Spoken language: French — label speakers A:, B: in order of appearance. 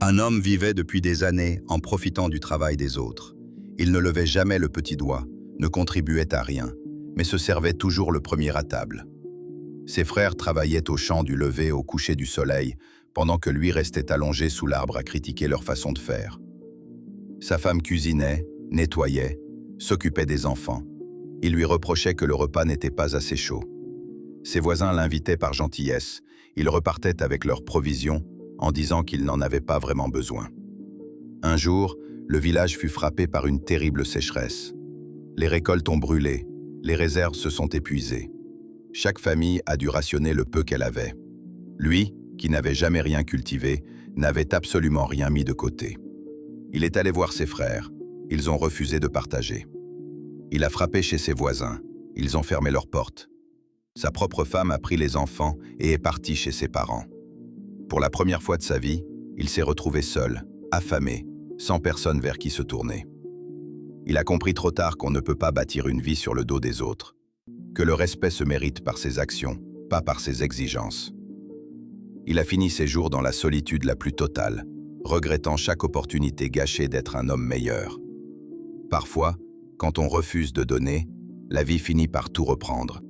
A: Un homme vivait depuis des années en profitant du travail des autres. Il ne levait jamais le petit doigt, ne contribuait à rien, mais se servait toujours le premier à table. Ses frères travaillaient au champ du lever au coucher du soleil, pendant que lui restait allongé sous l'arbre à critiquer leur façon de faire. Sa femme cuisinait, nettoyait, s'occupait des enfants. Il lui reprochait que le repas n'était pas assez chaud. Ses voisins l'invitaient par gentillesse. Ils repartaient avec leurs provisions en disant qu'ils n'en avaient pas vraiment besoin. Un jour, le village fut frappé par une terrible sécheresse. Les récoltes ont brûlé, les réserves se sont épuisées. Chaque famille a dû rationner le peu qu'elle avait. Lui, qui n'avait jamais rien cultivé, n'avait absolument rien mis de côté. Il est allé voir ses frères. Ils ont refusé de partager. Il a frappé chez ses voisins. Ils ont fermé leurs portes. Sa propre femme a pris les enfants et est partie chez ses parents. Pour la première fois de sa vie, il s'est retrouvé seul, affamé, sans personne vers qui se tourner. Il a compris trop tard qu'on ne peut pas bâtir une vie sur le dos des autres, que le respect se mérite par ses actions, pas par ses exigences. Il a fini ses jours dans la solitude la plus totale, regrettant chaque opportunité gâchée d'être un homme meilleur. Parfois, quand on refuse de donner, la vie finit par tout reprendre.